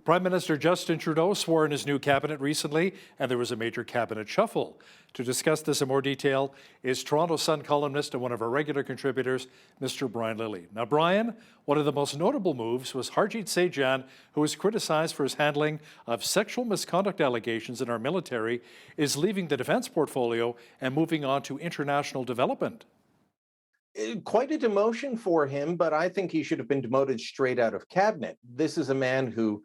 Prime Minister Justin Trudeau swore in his new cabinet recently, and there was a major cabinet shuffle. To discuss this in more detail is Toronto Sun columnist and one of our regular contributors, Mr. Brian Lilley. Now, Brian, one of the most notable moves was Harjit Sajjan, who was criticized for his handling of sexual misconduct allegations in our military, is leaving the defense portfolio and moving on to international development. Quite a demotion for him, but I think he should have been demoted straight out of cabinet. This is a man who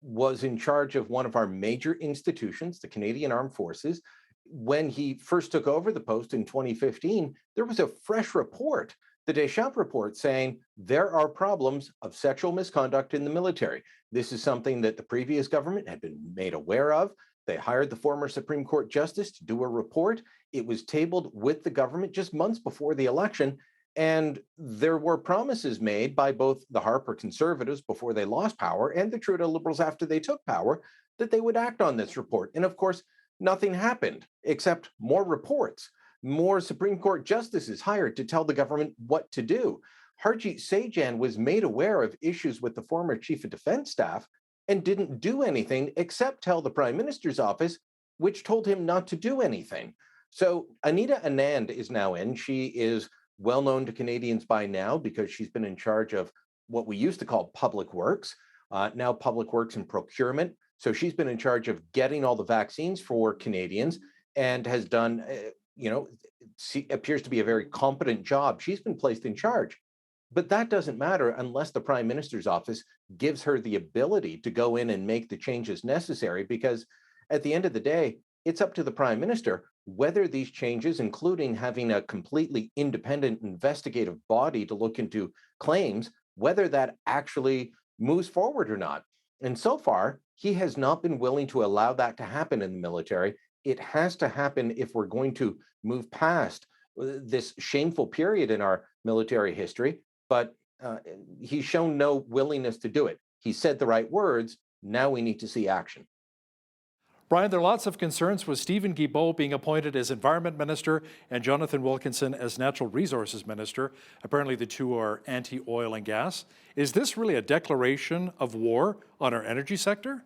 was in charge of one of our major institutions, the Canadian Armed Forces. When he first took over the post in 2015, there was a fresh report, the Deschamps report, saying there are problems of sexual misconduct in the military. This is something that the previous government had been made aware of. They hired the former Supreme Court justice to do a report. It was tabled with the government just months before the election. And there were promises made by both the Harper Conservatives before they lost power and the Trudeau Liberals after they took power that they would act on this report. And of course, nothing happened except more reports, more Supreme Court justices hired to tell the government what to do. Harjit Sajjan was made aware of issues with the former Chief of Defense Staff and didn't do anything except tell the Prime Minister's office, which told him not to do anything. So Anita Anand is now in. She is well known to Canadians by now because she's been in charge of what we used to call public works, now public works and procurement. So she's been in charge of getting all the vaccines for Canadians and has done, appears to be a very competent job. She's been placed in charge. But that doesn't matter unless the Prime Minister's office gives her the ability to go in and make the changes necessary, because at the end of the day, it's up to the Prime Minister whether these changes, including having a completely independent investigative body to look into claims, whether that actually moves forward or not. And so far, he has not been willing to allow that to happen in the military. It has to happen if we're going to move past this shameful period in our military history. But he's shown no willingness to do it. He said the right words. Now we need to see action. Brian, there are lots of concerns with Stephen Guilbeault being appointed as Environment Minister and Jonathan Wilkinson as Natural Resources Minister. Apparently the two are anti-oil and gas. Is this really a declaration of war on our energy sector?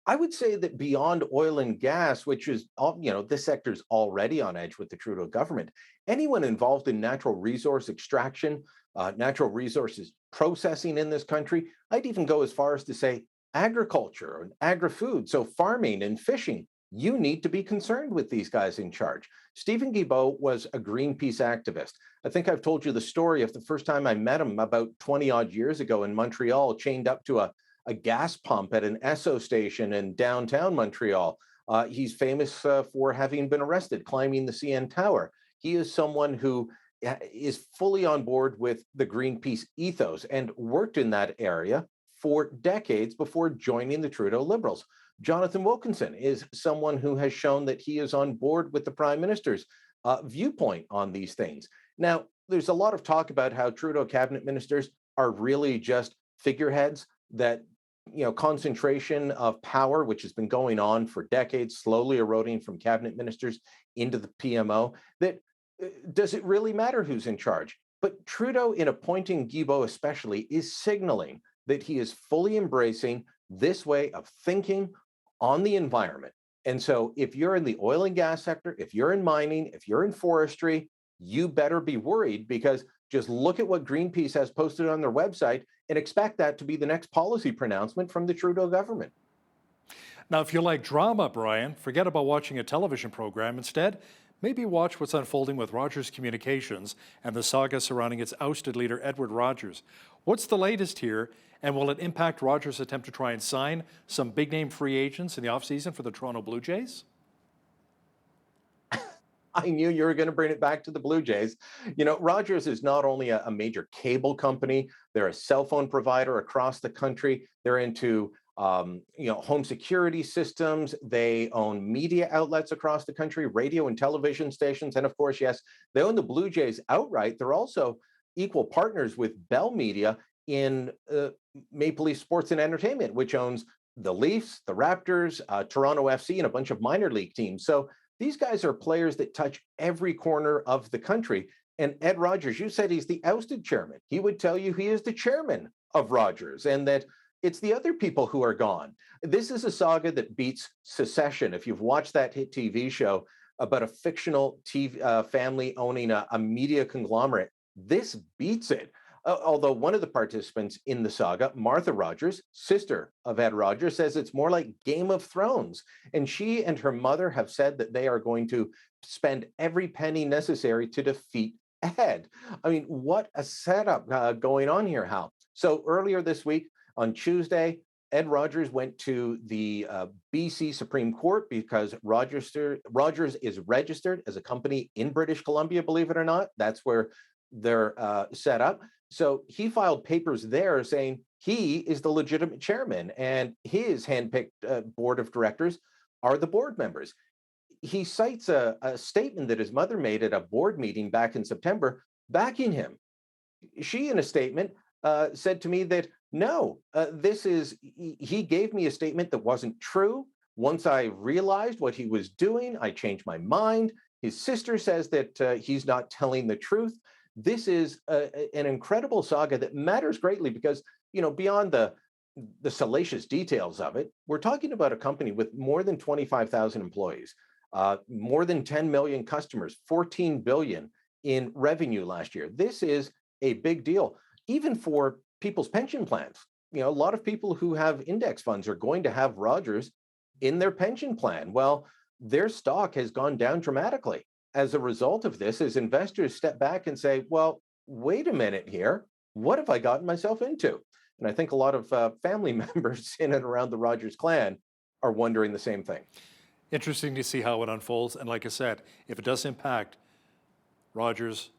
I would say that beyond oil and gas, which is, this sector's already on edge with the Trudeau government, anyone involved in natural resource extraction, natural resources processing in this country, I'd even go as far as to say agriculture and agri-food, so farming and fishing, you need to be concerned with these guys in charge. Stephen Guilbeault was a Greenpeace activist. I think I've told you the story of the first time I met him about 20 odd years ago in Montreal, chained up to a gas pump at an Esso station in downtown Montreal. He's famous for having been arrested climbing the CN Tower. He is someone who is fully on board with the Greenpeace ethos and worked in that area for decades before joining the Trudeau Liberals. Jonathan Wilkinson is someone who has shown that he is on board with the Prime Minister's viewpoint on these things. Now, there's a lot of talk about how Trudeau cabinet ministers are really just figureheads, that concentration of power, which has been going on for decades, slowly eroding from cabinet ministers into the PMO, that does it really matter who's in charge? But Trudeau, in appointing Guilbeault especially, is signaling that he is fully embracing this way of thinking on the environment. And so if you're in the oil and gas sector, if you're in mining, if you're in forestry, you better be worried, because just look at what Greenpeace has posted on their website and expect that to be the next policy pronouncement from the Trudeau government. Now, if you like drama, Brian, forget about watching a television program. Instead, maybe watch what's unfolding with Rogers Communications and the saga surrounding its ousted leader, Edward Rogers. What's the latest here, and will it impact Rogers' attempt to try and sign some big-name free agents in the offseason for the Toronto Blue Jays? I knew you were going to bring it back to the Blue Jays. Rogers is not only a major cable company, they're a cell phone provider across the country. They're into home security systems. They own media outlets across the country, radio and television stations. And of course, yes, they own the Blue Jays outright. They're also equal partners with Bell Media in Maple Leaf Sports and Entertainment, which owns the Leafs, the Raptors, Toronto FC, and a bunch of minor league teams. So these guys are players that touch every corner of the country. And Ed Rogers, you said he's the ousted chairman. He would tell you he is the chairman of Rogers, and that It's the other people who are gone. This is a saga that beats Secession. If you've watched that hit TV show about a fictional TV, family owning a media conglomerate, this beats it. Although one of the participants in the saga, Martha Rogers, sister of Ed Rogers, says it's more like Game of Thrones. And she and her mother have said that they are going to spend every penny necessary to defeat Ed. I mean, what a setup going on here, Hal. So earlier this week, on Tuesday, Ed Rogers went to the BC Supreme Court because Rogers is registered as a company in British Columbia, believe it or not. That's where they're set up. So he filed papers there saying he is the legitimate chairman and his handpicked board of directors are the board members. He cites a statement that his mother made at a board meeting back in September, backing him. She, in a statement, said to me that no, he gave me a statement that wasn't true. Once I realized what he was doing, I changed my mind. His sister says that he's not telling the truth. This is an incredible saga that matters greatly because, beyond the salacious details of it, we're talking about a company with more than 25,000 employees, more than 10 million customers, 14 billion in revenue last year. This is a big deal, even for people's pension plans. A lot of people who have index funds are going to have Rogers in their pension plan. Well, their stock has gone down dramatically as a result of this, as investors step back and say, well, wait a minute here. What have I gotten myself into? And I think a lot of family members in and around the Rogers clan are wondering the same thing. Interesting to see how it unfolds. And like I said, if it does impact Rogers'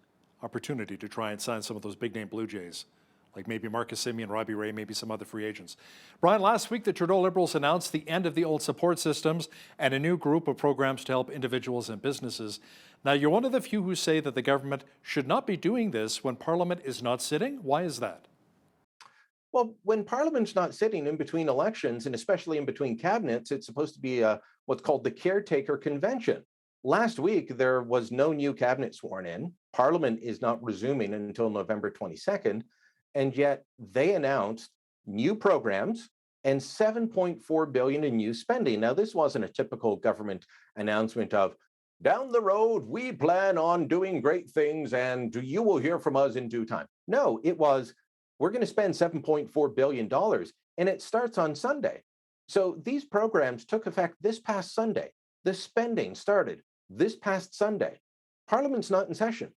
opportunity to try and sign some of those big name Blue Jays, like maybe Marcus Semien, Robbie Ray, maybe some other free agents. Brian, last week the Trudeau Liberals announced the end of the old support systems and a new group of programs to help individuals and businesses. Now, you're one of the few who say that the government should not be doing this when Parliament is not sitting. Why is that? Well, when Parliament's not sitting in between elections, and especially in between cabinets, it's supposed to be what's called the caretaker convention. Last week, there was no new cabinet sworn in. Parliament is not resuming until November 22nd. And yet they announced new programs and 7.4 billion in new spending. Now, this wasn't a typical government announcement of down the road, we plan on doing great things and you will hear from us in due time. No, it was, we're going to spend $7.4 billion and it starts on Sunday. So these programs took effect this past Sunday. The spending started this past Sunday. Parliament's not in session.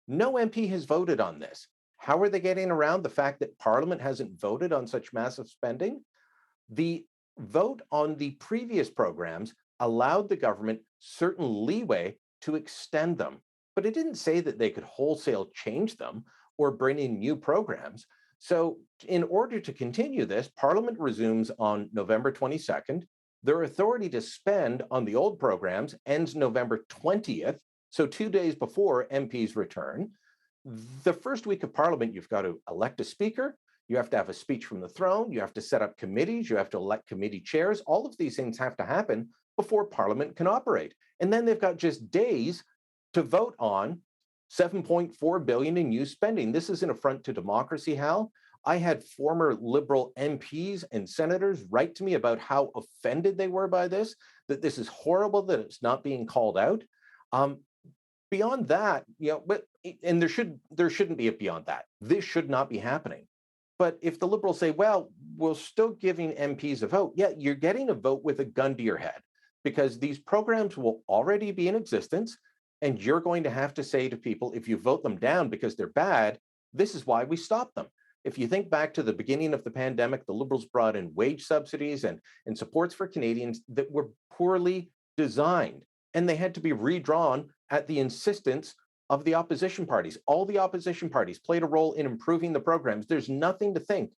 No MP has voted on this. How are they getting around the fact that Parliament hasn't voted on such massive spending? The vote on the previous programs allowed the government certain leeway to extend them, but it didn't say that they could wholesale change them or bring in new programs. So in order to continue this, Parliament resumes on November 22nd. Their authority to spend on the old programs ends November 20th, so 2 days before MPs return. The first week of Parliament, you've got to elect a speaker, you have to have a speech from the throne, you have to set up committees, you have to elect committee chairs. All of these things have to happen before Parliament can operate. And then they've got just days to vote on 7.4 billion in new spending. This is an affront to democracy, Hal. I had former Liberal MPs and senators write to me about how offended they were by this, that this is horrible, that it's not being called out. Beyond that, and there shouldn't be a beyond that. This should not be happening. But if the Liberals say, well, we're still giving MPs a vote, yeah, you're getting a vote with a gun to your head because these programs will already be in existence. And you're going to have to say to people, if you vote them down because they're bad, this is why we stopped them. If you think back to the beginning of the pandemic, the Liberals brought in wage subsidies and supports for Canadians that were poorly designed, and they had to be redrawn at the insistence of the opposition parties. All the opposition parties played a role in improving the programs. There's nothing to think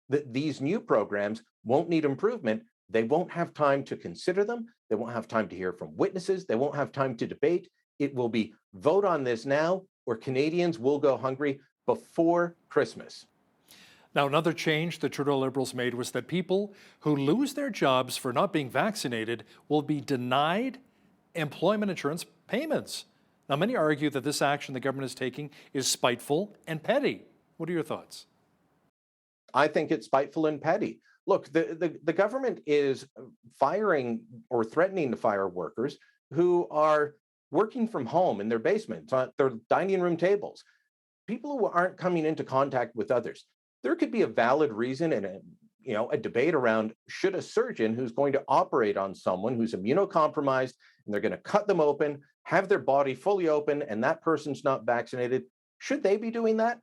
that these new programs won't need improvement. They won't have time to consider them. They won't have time to hear from witnesses. They won't have time to debate. It will be vote on this now, or Canadians will go hungry before Christmas. Now, another change the Trudeau Liberals made was that people who lose their jobs for not being vaccinated will be denied employment insurance payments. Now, many argue that this action the government is taking is spiteful and petty. What are your thoughts? I think it's spiteful and petty. Look, the government is firing or threatening to fire workers who are working from home in their basements, on their dining room tables, people who aren't coming into contact with others. There could be a valid reason and a debate around should a surgeon who's going to operate on someone who's immunocompromised and they're going to cut them open, have their body fully open, and that person's not vaccinated, should they be doing that?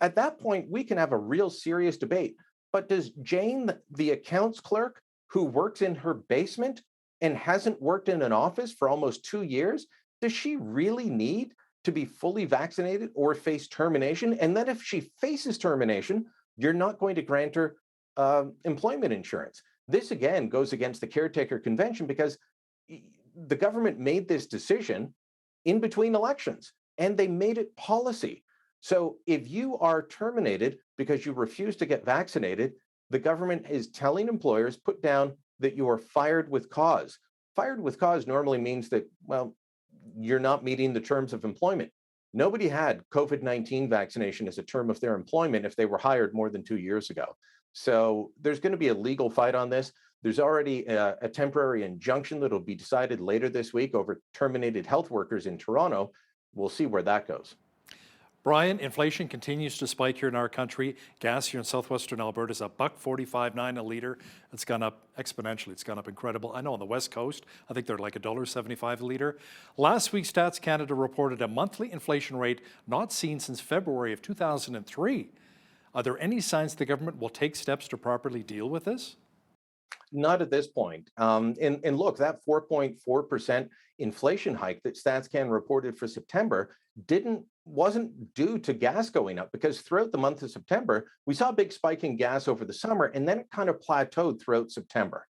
At that point, we can have a real serious debate. But does Jane, the accounts clerk who works in her basement and hasn't worked in an office for almost 2 years, does she really need to be fully vaccinated or face termination? And then if she faces termination, you're not going to grant her employment insurance. This again goes against the caretaker convention because the government made this decision in between elections and they made it policy. So if you are terminated because you refuse to get vaccinated, the government is telling employers put down that you are fired with cause. Fired with cause normally means that, well, you're not meeting the terms of employment. Nobody had COVID-19 vaccination as a term of their employment if they were hired more than 2 years ago. So there's going to be a legal fight on this. There's already a temporary injunction that will be decided later this week over terminated health workers in Toronto. We'll see where that goes. Brian, inflation continues to spike here in our country. Gas here in southwestern Alberta is $1.45.9 a litre. It's gone up exponentially. It's gone up incredible. I know on the West Coast, I think they're like $1.75 a litre. Last week, Stats Canada reported a monthly inflation rate not seen since February of 2003. Are there any signs the government will take steps to properly deal with this? Not at this point. And look, that 4.4% inflation hike that StatsCan reported for September wasn't due to gas going up, because throughout the month of September, we saw a big spike in gas over the summer, and then it kind of plateaued throughout September.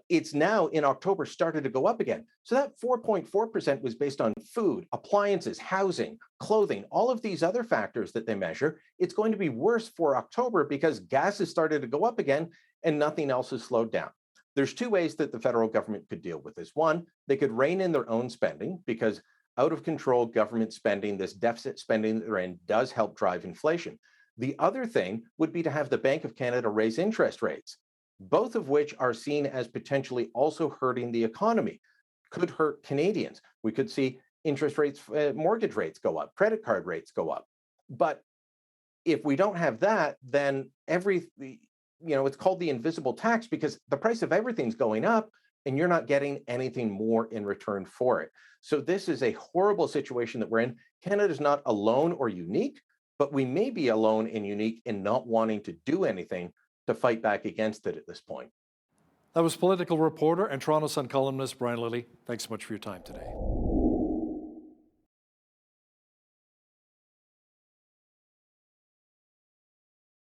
It's now in October started to go up again. So that 4.4% was based on food, appliances, housing, clothing, all of these other factors that they measure. It's going to be worse for October because gas has started to go up again and nothing else has slowed down. There's two ways that the federal government could deal with this. One, they could rein in their own spending, because out of control government spending, this deficit spending that they're in, does help drive inflation. The other thing would be to have the Bank of Canada raise interest rates, both of which are seen as potentially also hurting the economy, could hurt Canadians. We could see interest rates, mortgage rates go up, credit card rates go up. But if we don't have that, then it's called the invisible tax, because the price of everything's going up and you're not getting anything more in return for it. So this is a horrible situation that we're in. Canada's not alone or unique, but we may be alone and unique in not wanting to do anything to fight back against it at this point. That was political reporter and Toronto Sun columnist Brian Lilley. Thanks so much for your time today.